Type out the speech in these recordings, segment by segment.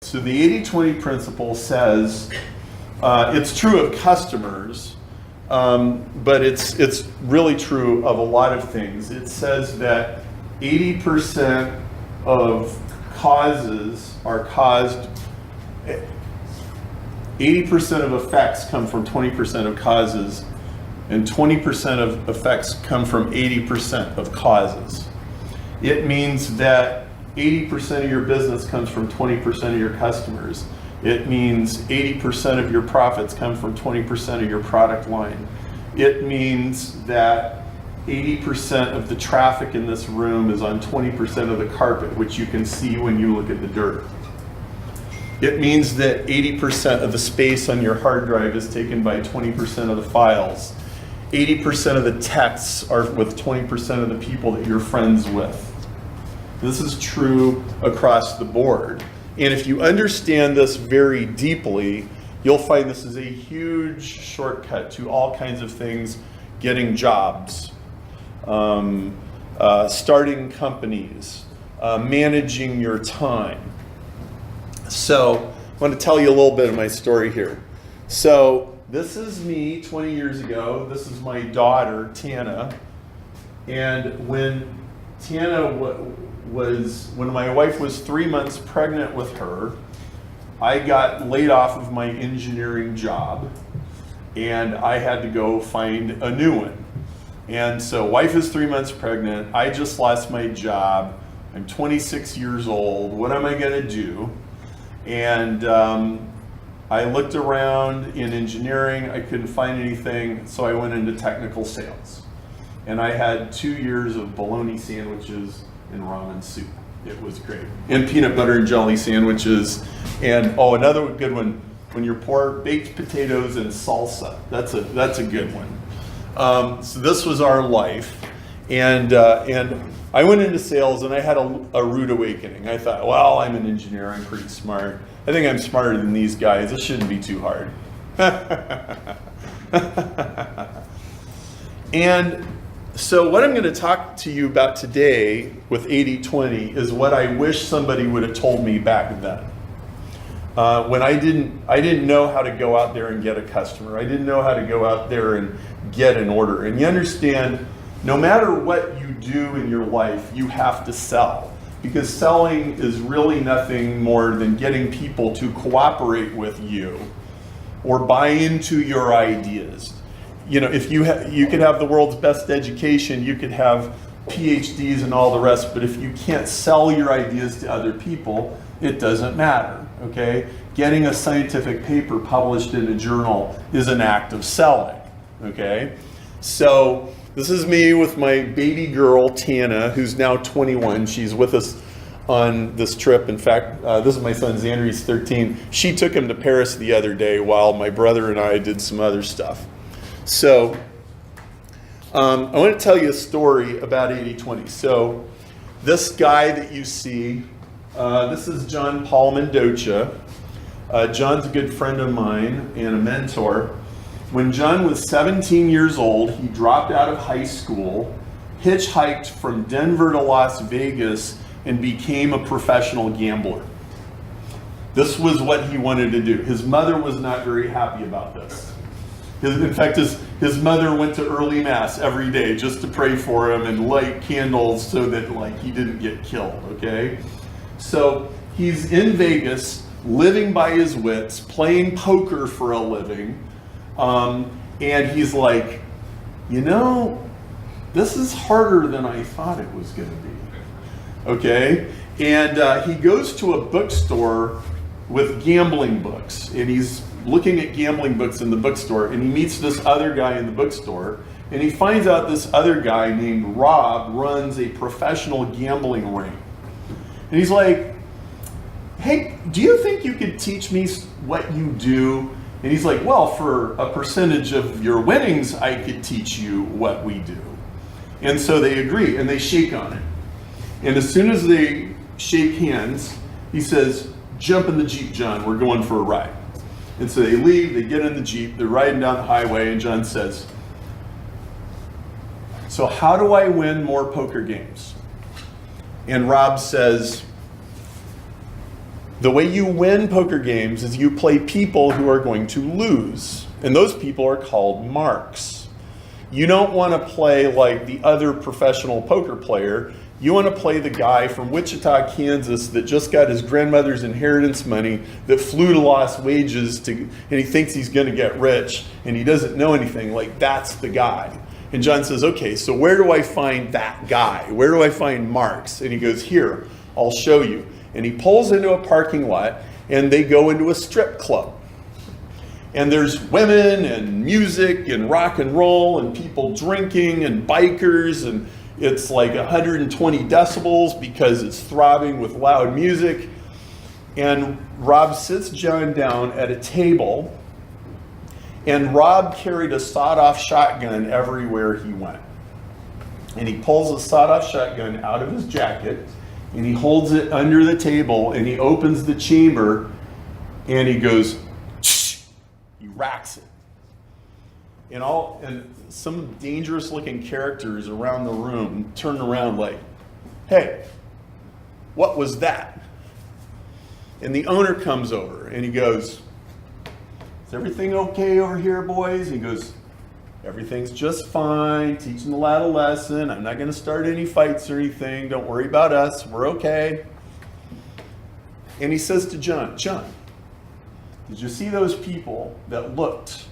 So the 80-20 principle says, it's true of customers, but it's really true of a lot of things. It says that 80% of causes are caused, 80% of effects come from 20% of causes, and 20% of effects come from 80% of causes. It means that 80% of your business comes from 20% of your customers. It means 80% of your profits come from 20% of your product line. It means that 80% of the traffic in this room is on 20% of the carpet, which you can see when you look at the dirt. It means that 80% of the space on your hard drive is taken by 20% of the files. 80% of the texts are with 20% of the people that you're friends with. This is true across the board. And if you understand this very deeply, you'll find this is a huge shortcut to all kinds of things: getting jobs, starting companies, managing your time. So I want to tell you a little bit of my story here. So this is me 20 years ago. This is my daughter, Tana. And when Tana when my wife was 3 months pregnant with her, I got laid off of my engineering job, and I had to go find a new one. And so wife is 3 months pregnant. I just lost my job. I'm 26 years old. What am I going to do? And I looked around in engineering. I couldn't find anything, so I went into technical sales. And I had 2 years of bologna sandwiches and ramen soup. It was great. And peanut butter and jelly sandwiches. And another good one, when you're poor, baked potatoes and salsa. That's a good one. So this was our life. And I went into sales, and I had a rude awakening. I thought, well, I'm an engineer. I'm pretty smart. I think I'm smarter than these guys. This shouldn't be too hard. And so what I'm going to talk to you about today with 80-20 is what I wish somebody would have told me back then. When I didn't know how to go out there and get a customer. I didn't know how to go out there and get an order. And you understand, no matter what you do in your life, you have to sell. Because selling is really nothing more than getting people to cooperate with you or buy into your ideas. You know, if you could have the world's best education, you could have PhDs and all the rest, but if you can't sell your ideas to other people, it doesn't matter, okay? Getting a scientific paper published in a journal is an act of selling, okay? So this is me with my baby girl, Tana, who's now 21. She's with us on this trip. In fact, this is my son, Xander, he's 13. She took him to Paris the other day while my brother and I did some other stuff. So I want to tell you a story about 80-20. So this guy that you see, this is John Paul Mendoza. John's a good friend of mine and a mentor. When John was 17 years old, he dropped out of high school, hitchhiked from Denver to Las Vegas, and became a professional gambler. This was what he wanted to do. His mother was not very happy about this. In fact, his mother went to early mass every day just to pray for him and light candles so that he didn't get killed, okay? So he's in Vegas, living by his wits, playing poker for a living, and he's like, this is harder than I thought it was going to be, okay? And he goes to a bookstore with gambling books, and he's looking at gambling books in the bookstore, and he meets this other guy in the bookstore, and he finds out this other guy named Rob runs a professional gambling ring. And he's like, hey, do you think you could teach me what you do? And he's like, well, for a percentage of your winnings, I could teach you what we do. And so they agree, and they shake on it. And as soon as they shake hands, he says, jump in the Jeep, John, we're going for a ride. And so they leave, they get in the Jeep, they're riding down the highway, and John says, so how do I win more poker games? And Rob says, The way you win poker games is you play people who are going to lose. And those people are called marks. You don't want to play like the other professional poker player. You want to play the guy from Wichita, Kansas that just got his grandmother's inheritance money, that flew to Las Vegas and he thinks he's going to get rich and he doesn't know anything. Like, that's the guy. And John says, okay, so where do I find that guy? Where do I find marks? And he goes, here, I'll show you. And he pulls into a parking lot and they go into a strip club. And there's women and music and rock and roll and people drinking and bikers, and it's like 120 decibels because it's throbbing with loud music. And Rob sits John down at a table, and Rob carried a sawed-off shotgun everywhere he went. And he pulls a sawed-off shotgun out of his jacket, and he holds it under the table, and he opens the chamber, and he goes, shh, he racks it. And some dangerous looking characters around the room turn around like, hey, what was that? And the owner comes over, and he goes, is everything okay over here, boys? And he goes, everything's just fine, teaching the lad a lesson. I'm not going to start any fights or anything. Don't worry about us. We're okay. And he says to John, John, did you see those people that looked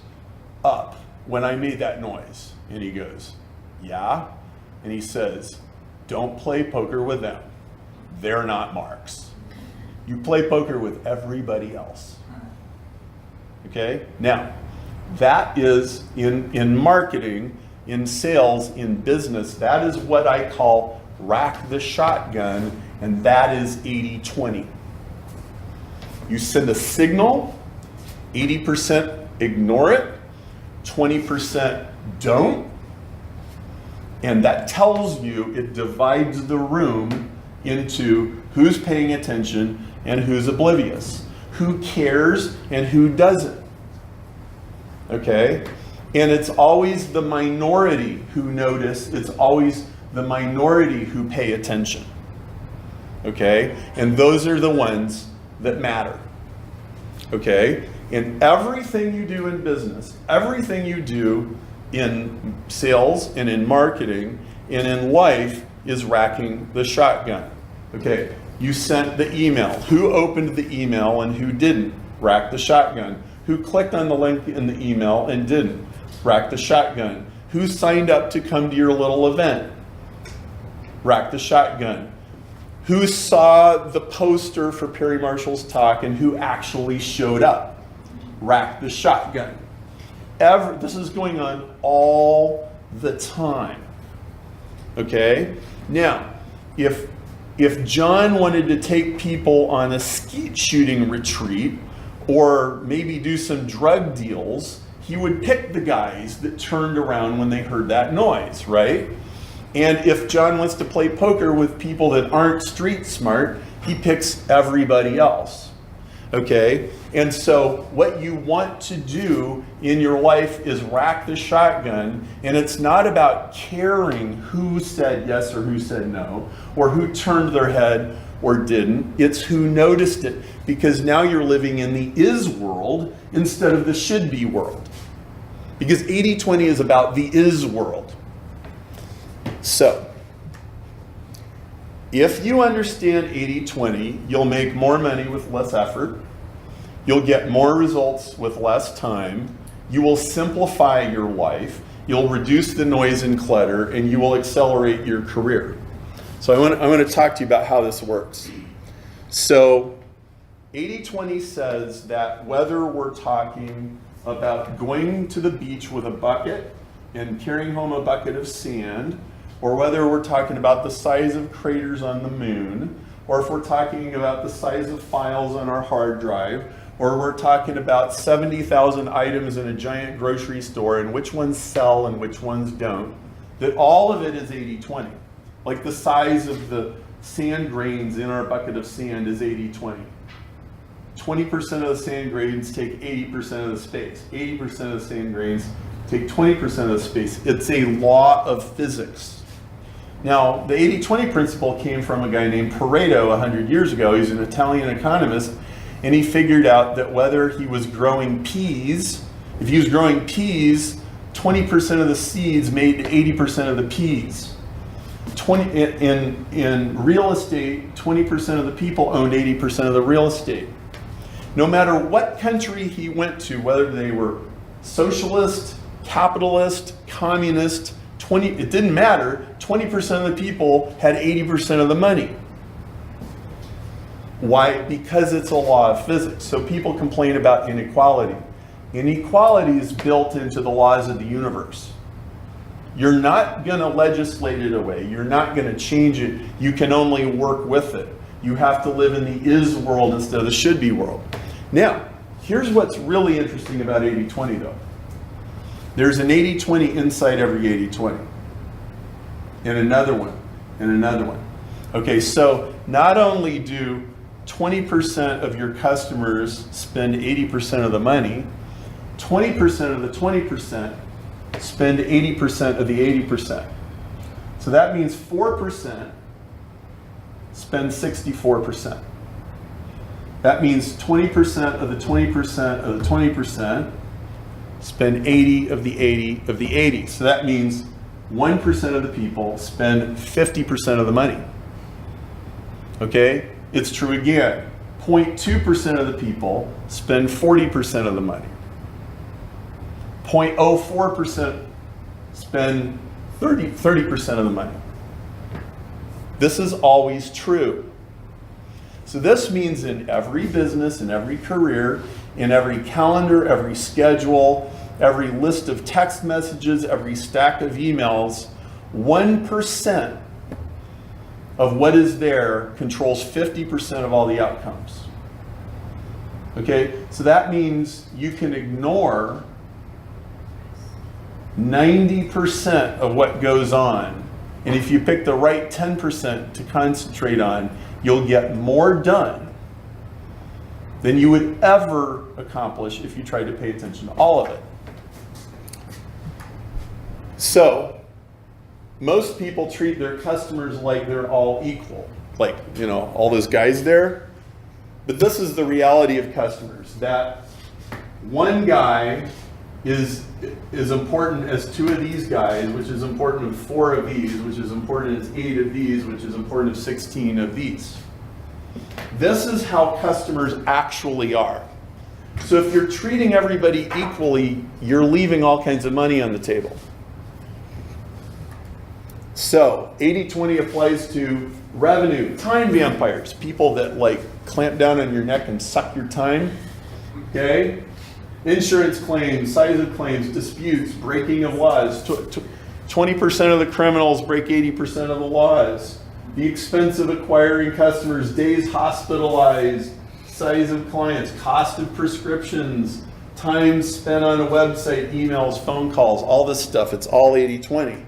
up when I made that noise? And he goes, yeah. And he says, don't play poker with them. They're not marks. You play poker with everybody else. Okay? Now, that is in marketing, in sales, in business, that is what I call rack the shotgun, and that is 80-20. You send a signal, 80% ignore it, 20% don't, and that tells you, it divides the room into who's paying attention and who's oblivious, who cares and who doesn't. Okay? And it's always the minority who notice, it's always the minority who pay attention. Okay? And those are the ones that matter. Okay? And everything you do in business, everything you do in sales and in marketing and in life is racking the shotgun. Okay? You sent the email. Who opened the email and who didn't? Rack the shotgun. Who clicked on the link in the email and didn't? Rack the shotgun. Who signed up to come to your little event? Rack the shotgun. Who saw the poster for Perry Marshall's talk and who actually showed up? Rack the shotgun. This is going on all the time. Okay? Now, if John wanted to take people on a skeet shooting retreat, or maybe do some drug deals, he would pick the guys that turned around when they heard that noise, right? And if John wants to play poker with people that aren't street smart, he picks everybody else, okay? And so what you want to do in your life is rack the shotgun, and it's not about caring who said yes or who said no, or who turned their head or didn't. It's who noticed it, because now you're living in the is world instead of the should be world. Because 80-20 is about the is world. So, if you understand 80-20, you'll make more money with less effort. You'll get more results with less time. You will simplify your life. You'll reduce the noise and clutter, and you will accelerate your career. So I want to talk to you about how this works. So 80-20 says that whether we're talking about going to the beach with a bucket and carrying home a bucket of sand, or whether we're talking about the size of craters on the moon, or if we're talking about the size of files on our hard drive, or we're talking about 70,000 items in a giant grocery store and which ones sell and which ones don't, that all of it is 80-20. Like the size of the sand grains in our bucket of sand is 80-20. 20% of the sand grains take 80% of the space. 80% of the sand grains take 20% of the space. It's a law of physics. Now, the 80-20 principle came from a guy named Pareto 100 years ago. He's an Italian economist, and he figured out that whether he was growing peas, if he was growing peas, 20% of the seeds made 80% of the peas. In real estate, 20% of the people owned 80% of the real estate. No matter what country he went to, whether they were socialist, capitalist, communist, it didn't matter, 20% of the people had 80% of the money. Why? Because it's a law of physics. So people complain about inequality. Inequality is built into the laws of the universe. You're not going to legislate it away. You're not going to change it. You can only work with it. You have to live in the is world instead of the should be world. Now, here's what's really interesting about 80-20 though. There's an 80-20 inside every 80-20. And another one, and another one. Okay, so not only do 20% of your customers spend 80% of the money, 20% of the 20% spend 80% of the 80%. So that means 4% spend 64%. That means 20% of the 20% of the 20% spend 80 of the 80 of the 80. So that means 1% of the people spend 50% of the money. Okay? It's true again. 0.2% of the people spend 40% of the money. 0.04% spend 30% of the money. This is always true. So this means in every business, in every career, in every calendar, every schedule, every list of text messages, every stack of emails, 1% of what is there controls 50% of all the outcomes. Okay, so that means you can ignore 90% of what goes on. And if you pick the right 10% to concentrate on, you'll get more done than you would ever accomplish if you tried to pay attention to all of it. So, most people treat their customers like they're all equal. Like, you know, all those guys there. But this is the reality of customers, that one guy is important as 2 of these guys, which is important as 4 of these, which is important as 8 of these, which is important as 16 of these. This is how customers actually are. So if you're treating everybody equally, you're leaving all kinds of money on the table. So 80-20 applies to revenue, time vampires, people that like clamp down on your neck and suck your time. Okay? Insurance claims, size of claims, disputes, breaking of laws. 20% of the criminals break 80% of the laws. The expense of acquiring customers, days hospitalized, size of clients, cost of prescriptions, time spent on a website, emails, phone calls, all this stuff. It's all 80-20.